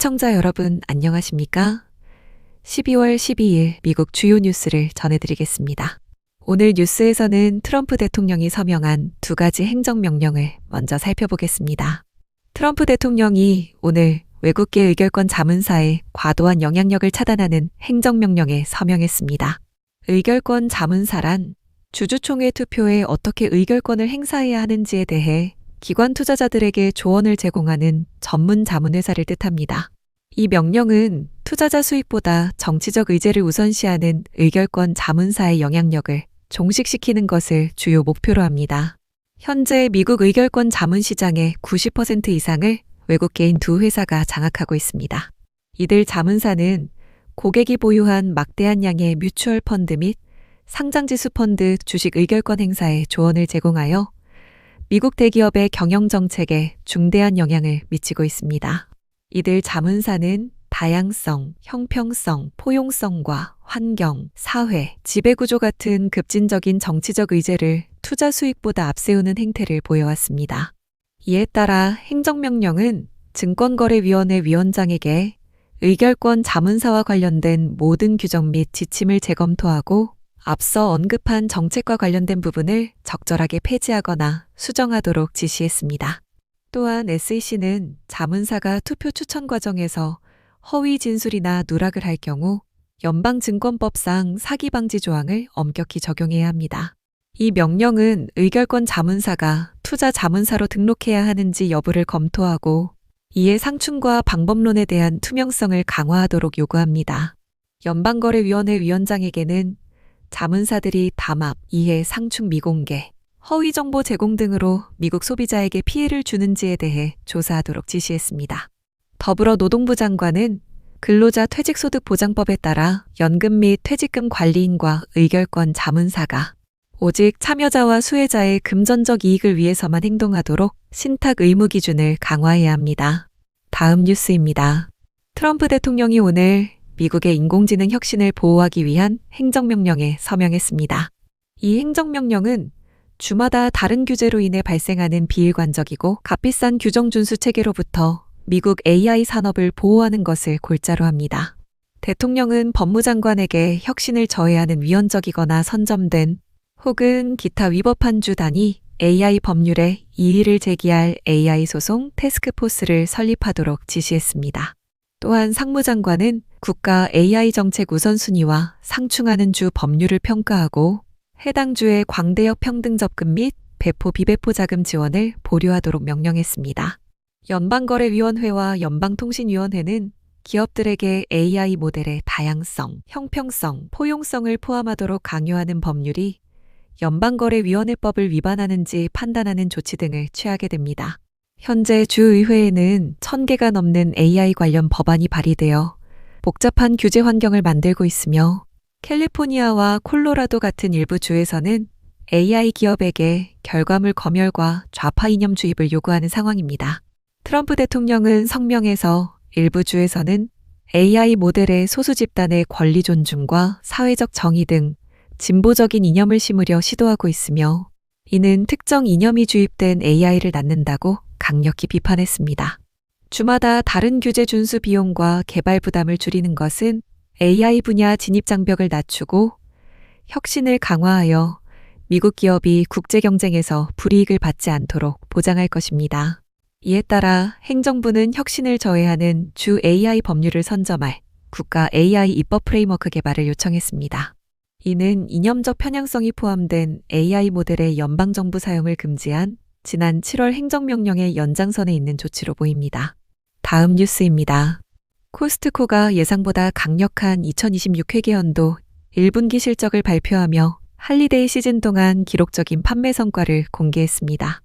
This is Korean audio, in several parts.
시청자 여러분 안녕하십니까? 12월 12일 미국 주요 뉴스를 전해드리겠습니다. 오늘 뉴스에서는 트럼프 대통령이 서명한 두 가지 행정명령을 먼저 살펴보겠습니다. 트럼프 대통령이 오늘 외국계 의결권 자문사의 과도한 영향력을 차단하는 행정명령에 서명했습니다. 의결권 자문사란 주주총회 투표에 어떻게 의결권을 행사해야 하는지에 대해 기관 투자자들에게 조언을 제공하는 전문 자문회사를 뜻합니다. 이 명령은 투자자 수익보다 정치적 의제를 우선시하는 의결권 자문사의 영향력을 종식시키는 것을 주요 목표로 합니다. 현재 미국 의결권 자문 시장의 90% 이상을 외국계인 두 회사가 장악하고 있습니다. 이들 자문사는 고객이 보유한 막대한 양의 뮤추얼 펀드 및 상장지수 펀드 주식 의결권 행사에 조언을 제공하여 미국 대기업의 경영 정책에 중대한 영향을 미치고 있습니다. 이들 자문사는 다양성, 형평성, 포용성과 환경, 사회, 지배구조 같은 급진적인 정치적 의제를 투자 수익보다 앞세우는 행태를 보여왔습니다. 이에 따라 행정명령은 증권거래위원회 위원장에게 의결권 자문사와 관련된 모든 규정 및 지침을 재검토하고 앞서 언급한 정책과 관련된 부분을 적절하게 폐지하거나 수정하도록 지시했습니다. 또한 SEC는 자문사가 투표 추천 과정에서 허위 진술이나 누락을 할 경우 연방증권법상 사기 방지 조항을 엄격히 적용해야 합니다. 이 명령은 의결권 자문사가 투자 자문사로 등록해야 하는지 여부를 검토하고 이에 상충과 방법론에 대한 투명성을 강화하도록 요구합니다. 연방거래위원회 위원장에게는 자문사들이 담합, 이해, 상충 미공개, 허위 정보 제공 등으로 미국 소비자에게 피해를 주는지에 대해 조사하도록 지시했습니다. 더불어 노동부 장관은 근로자 퇴직소득보장법에 따라 연금 및 퇴직금 관리인과 의결권 자문사가 오직 참여자와 수혜자의 금전적 이익을 위해서만 행동하도록 신탁 의무 기준을 강화해야 합니다. 다음 뉴스입니다. 트럼프 대통령이 오늘 미국의 인공지능 혁신을 보호하기 위한 행정명령에 서명했습니다. 이 행정명령은 주마다 다른 규제로 인해 발생하는 비일관적이고 값비싼 규정 준수 체계로부터 미국 AI 산업을 보호하는 것을 골자로 합니다. 대통령은 법무장관에게 혁신을 저해하는 위헌적이거나 선점된 혹은 기타 위법한 주 단위 AI 법률에 이의를 제기할 AI 소송 태스크포스를 설립하도록 지시했습니다. 또한 상무장관은 국가 AI 정책 우선순위와 상충하는 주 법률을 평가하고 해당 주의 광대역 평등 접근 및 배포 비배포 자금 지원을 보류하도록 명령했습니다. 연방거래위원회와 연방통신위원회는 기업들에게 AI 모델의 다양성, 형평성, 포용성을 포함하도록 강요하는 법률이 연방거래위원회법을 위반하는지 판단하는 조치 등을 취하게 됩니다. 현재 주의회에는 1000개가 넘는 AI 관련 법안이 발의되어 복잡한 규제 환경을 만들고 있으며 캘리포니아와 콜로라도 같은 일부 주에서는 AI 기업에게 결과물 검열과 좌파 이념 주입을 요구하는 상황입니다. 트럼프 대통령은 성명에서 일부 주에서는 AI 모델의 소수 집단의 권리 존중과 사회적 정의 등 진보적인 이념을 심으려 시도하고 있으며 이는 특정 이념이 주입된 AI를 낳는다고 강력히 비판했습니다. 주마다 다른 규제 준수 비용과 개발 부담을 줄이는 것은 AI 분야 진입 장벽을 낮추고 혁신을 강화하여 미국 기업이 국제 경쟁에서 불이익을 받지 않도록 보장할 것입니다. 이에 따라 행정부는 혁신을 저해하는 주 AI 법률을 선점할 국가 AI 입법 프레임워크 개발을 요청했습니다. 이는 이념적 편향성이 포함된 AI 모델의 연방정부 사용을 금지한 지난 7월 행정명령의 연장선에 있는 조치로 보입니다. 다음 뉴스입니다. 코스트코가 예상보다 강력한 2026 회계연도 1분기 실적을 발표하며 할리데이 시즌 동안 기록적인 판매 성과를 공개했습니다.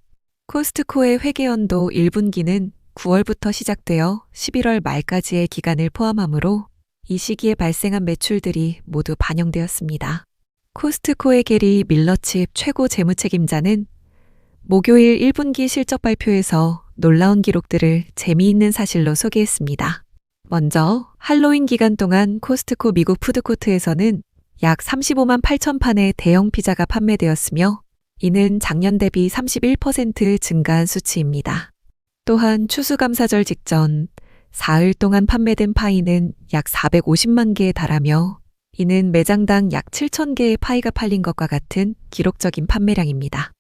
코스트코의 회계연도 1분기는 9월부터 시작되어 11월 말까지의 기간을 포함하므로 이 시기에 발생한 매출들이 모두 반영되었습니다. 코스트코의 게리 밀러칩 최고 재무책임자는 목요일 1분기 실적 발표에서 놀라운 기록들을 재미있는 사실로 소개했습니다. 먼저 할로윈 기간 동안 코스트코 미국 푸드코트에서는 약 35만 8천 판의 대형 피자가 판매되었으며 이는 작년 대비 31% 증가한 수치입니다. 또한 추수감사절 직전 사흘 동안 판매된 파이는 약 450만 개에 달하며 이는 매장당 약 7천 개의 파이가 팔린 것과 같은 기록적인 판매량입니다.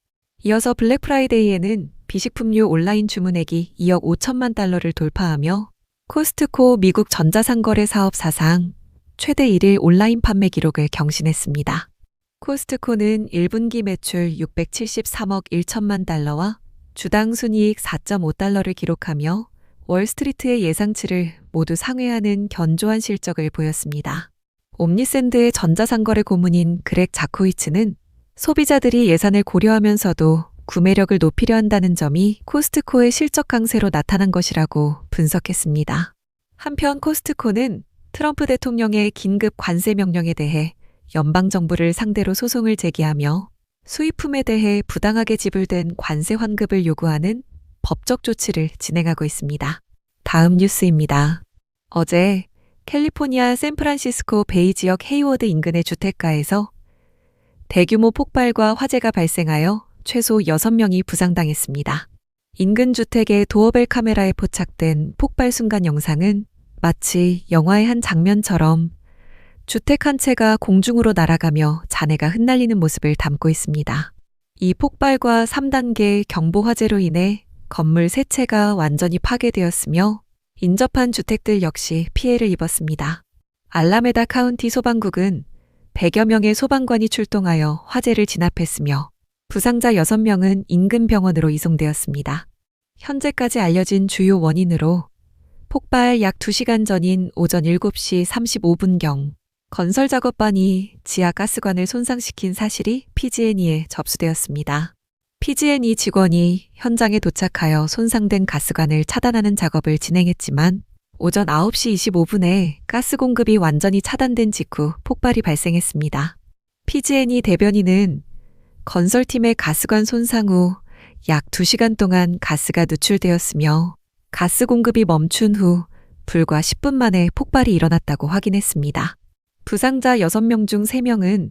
이어서 블랙 프라이데이에는 비식품류 온라인 주문액이 2억 5천만 달러를 돌파하며 코스트코 미국 전자상거래 사업 사상 최대 1일 온라인 판매 기록을 경신했습니다. 코스트코는 1분기 매출 673억 1천만 달러와 주당 순이익 4.5달러를 기록하며 월스트리트의 예상치를 모두 상회하는 견조한 실적을 보였습니다. 옴니샌드의 전자상거래 고문인 그렉 자코이츠는 소비자들이 예산을 고려하면서도 구매력을 높이려 한다는 점이 코스트코의 실적 강세로 나타난 것이라고 분석했습니다. 한편 코스트코는 트럼프 대통령의 긴급 관세 명령에 대해 연방정부를 상대로 소송을 제기하며 수입품에 대해 부당하게 지불된 관세 환급을 요구하는 법적 조치를 진행하고 있습니다. 다음 뉴스입니다. 어제 캘리포니아 샌프란시스코 베이 지역 헤이워드 인근의 주택가에서 대규모 폭발과 화재가 발생하여 최소 6명이 부상당했습니다. 인근 주택의 도어벨 카메라에 포착된 폭발 순간 영상은 마치 영화의 한 장면처럼 주택 한 채가 공중으로 날아가며 잔해가 흩날리는 모습을 담고 있습니다. 이 폭발과 3단계 경보 화재로 인해 건물 3채가 완전히 파괴되었으며 인접한 주택들 역시 피해를 입었습니다. 알라메다 카운티 소방국은 100여 명의 소방관이 출동하여 화재를 진압했으며 부상자 6명은 인근 병원으로 이송되었습니다. 현재까지 알려진 주요 원인으로 폭발 약 2시간 전인 오전 7시 35분경 건설 작업반이 지하 가스관을 손상시킨 사실이 PG&E에 접수되었습니다. PG&E 직원이 현장에 도착하여 손상된 가스관을 차단하는 작업을 진행했지만 오전 9시 25분에 가스 공급이 완전히 차단된 직후 폭발이 발생했습니다. PG&E 대변인은 건설팀의 가스관 손상 후 약 2시간 동안 가스가 누출되었으며 가스 공급이 멈춘 후 불과 10분 만에 폭발이 일어났다고 확인했습니다. 부상자 6명 중 3명은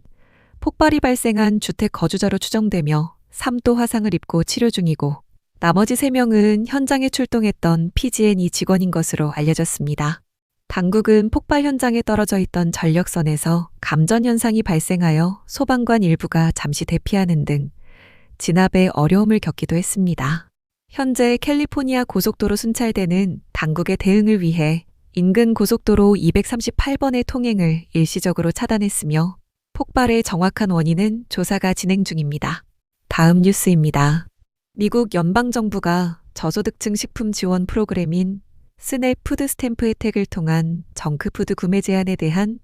폭발이 발생한 주택 거주자로 추정되며 3도 화상을 입고 치료 중이고 나머지 3명은 현장에 출동했던 PG&E 직원인 것으로 알려졌습니다. 당국은 폭발 현장에 떨어져 있던 전력선에서 감전 현상이 발생하여 소방관 일부가 잠시 대피하는 등 진압에 어려움을 겪기도 했습니다. 현재 캘리포니아 고속도로 순찰대는 당국의 대응을 위해 인근 고속도로 238번의 통행을 일시적으로 차단했으며 폭발의 정확한 원인은 조사가 진행 중입니다. 다음 뉴스입니다. 미국 연방정부가 저소득층 식품 지원 프로그램인 스냅 푸드 스탬프 혜택을 통한 정크푸드 구매 제한에 대한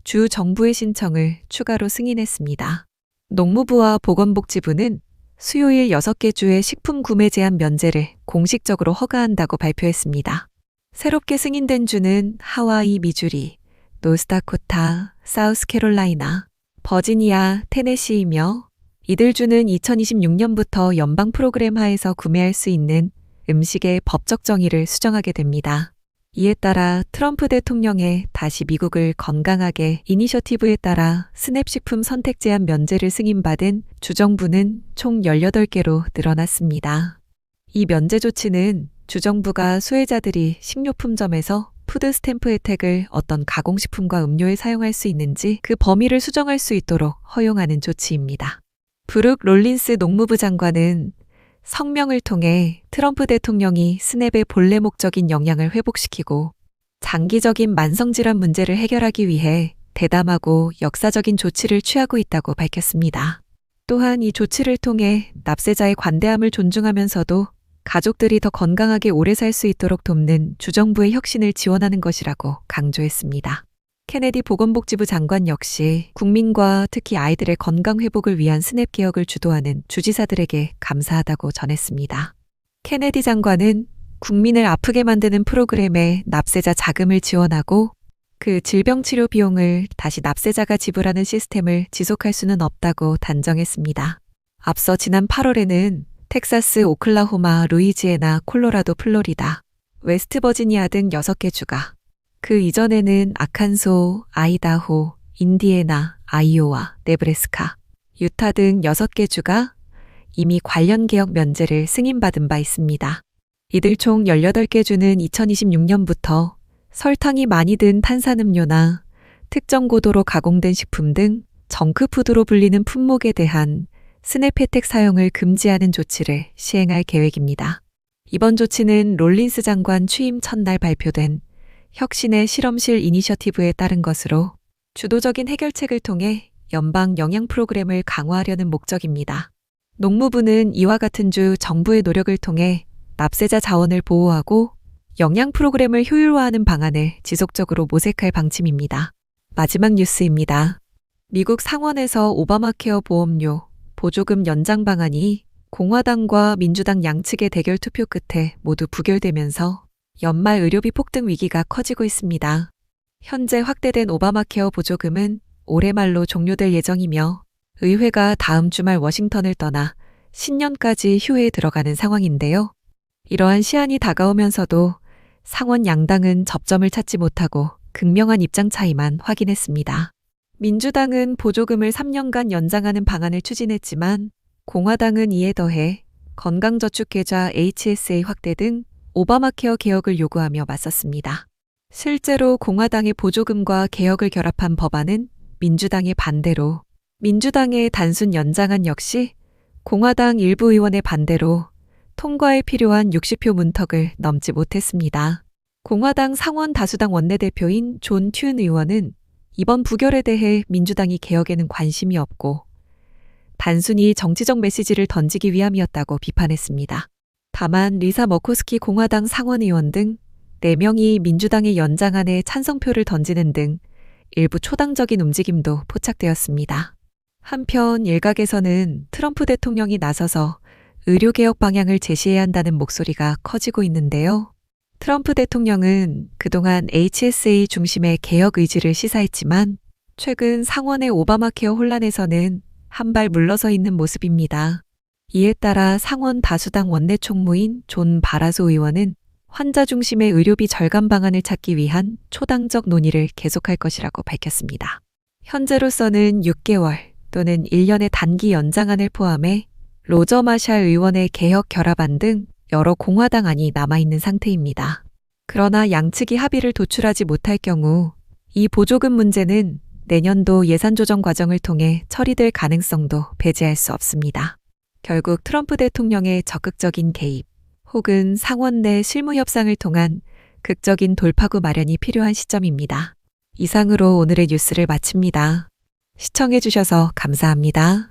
주 정부의 신청을 추가로 승인했습니다. 농무부와 보건복지부는 수요일 6개 주의 식품 구매 제한 면제를 공식적으로 허가한다고 발표했습니다. 새롭게 승인된 주는 하와이, 미주리, 노스다코타, 사우스캐롤라이나, 버지니아, 테네시이며 이들 주는 2026년부터 연방 프로그램 하에서 구매할 수 있는 음식의 법적 정의를 수정하게 됩니다. 이에 따라 트럼프 대통령의 다시 미국을 건강하게 이니셔티브에 따라 스냅 식품 선택 제한 면제를 승인받은 주정부는 총 18개로 늘어났습니다. 이 면제 조치는 주정부가 수혜자들이 식료품점에서 푸드 스탬프 혜택을 어떤 가공식품과 음료에 사용할 수 있는지 그 범위를 수정할 수 있도록 허용하는 조치입니다. 브룩 롤린스 농무부 장관은 성명을 통해 트럼프 대통령이 스냅의 본래 목적인 영향을 회복시키고 장기적인 만성질환 문제를 해결하기 위해 대담하고 역사적인 조치를 취하고 있다고 밝혔습니다. 또한 이 조치를 통해 납세자의 관대함을 존중하면서도 가족들이 더 건강하게 오래 살 수 있도록 돕는 주정부의 혁신을 지원하는 것이라고 강조했습니다. 케네디 보건복지부 장관 역시 국민과 특히 아이들의 건강 회복을 위한 스냅 개혁을 주도하는 주지사들에게 감사하다고 전했습니다. 케네디 장관은 국민을 아프게 만드는 프로그램에 납세자 자금을 지원하고 그 질병 치료 비용을 다시 납세자가 지불하는 시스템을 지속할 수는 없다고 단정했습니다. 앞서 지난 8월에는 텍사스, 오클라호마, 루이지애나, 콜로라도, 플로리다, 웨스트버지니아 등 6개 주가, 그 이전에는 아칸소, 아이다호, 인디애나, 아이오와, 네브래스카, 유타 등 6개 주가 이미 관련 개혁 면제를 승인받은 바 있습니다. 이들 총 18개 주는 2026년부터 설탕이 많이 든 탄산음료나 특정 고도로 가공된 식품 등 정크푸드로 불리는 품목에 대한 스냅 혜택 사용을 금지하는 조치를 시행할 계획입니다. 이번 조치는 롤린스 장관 취임 첫날 발표된 혁신의 실험실 이니셔티브에 따른 것으로 주도적인 해결책을 통해 연방 영양 프로그램을 강화하려는 목적입니다. 농무부는 이와 같은 주 정부의 노력을 통해 납세자 자원을 보호하고 영양 프로그램을 효율화하는 방안을 지속적으로 모색할 방침입니다. 마지막 뉴스입니다. 미국 상원에서 오바마케어 보험료 보조금 연장 방안이 공화당과 민주당 양측의 대결 투표 끝에 모두 부결되면서 연말 의료비 폭등 위기가 커지고 있습니다. 현재 확대된 오바마케어 보조금은 올해 말로 종료될 예정이며 의회가 다음 주말 워싱턴을 떠나 신년까지 휴회에 들어가는 상황인데요. 이러한 시한이 다가오면서도 상원 양당은 접점을 찾지 못하고 극명한 입장 차이만 확인했습니다. 민주당은 보조금을 3년간 연장하는 방안을 추진했지만 공화당은 이에 더해 건강저축계좌 HSA 확대 등 오바마케어 개혁을 요구하며 맞섰습니다. 실제로 공화당의 보조금과 개혁을 결합한 법안은 민주당의 반대로, 민주당의 단순 연장안 역시 공화당 일부 의원의 반대로 통과에 필요한 60표 문턱을 넘지 못했습니다. 공화당 상원 다수당 원내대표인 존 튠 의원은 이번 부결에 대해 민주당이 개혁에는 관심이 없고 단순히 정치적 메시지를 던지기 위함이었다고 비판했습니다. 다만 리사 머코스키 공화당 상원의원 등 4명이 민주당의 연장안에 찬성표를 던지는 등 일부 초당적인 움직임도 포착되었습니다. 한편 일각에서는 트럼프 대통령이 나서서 의료개혁 방향을 제시해야 한다는 목소리가 커지고 있는데요. 트럼프 대통령은 그동안 HSA 중심의 개혁 의지를 시사했지만 최근 상원의 오바마케어 혼란에서는 한 발 물러서 있는 모습입니다. 이에 따라 상원 다수당 원내 총무인 존 바라소 의원은 환자 중심의 의료비 절감 방안을 찾기 위한 초당적 논의를 계속할 것이라고 밝혔습니다. 현재로서는 6개월 또는 1년의 단기 연장안을 포함해 로저 마샬 의원의 개혁 결합안 등 여러 공화당 안이 남아있는 상태입니다. 그러나 양측이 합의를 도출하지 못할 경우 이 보조금 문제는 내년도 예산조정 과정을 통해 처리될 가능성도 배제할 수 없습니다. 결국 트럼프 대통령의 적극적인 개입 혹은 상원 내 실무 협상을 통한 극적인 돌파구 마련이 필요한 시점입니다. 이상으로 오늘의 뉴스를 마칩니다. 시청해 주셔서 감사합니다.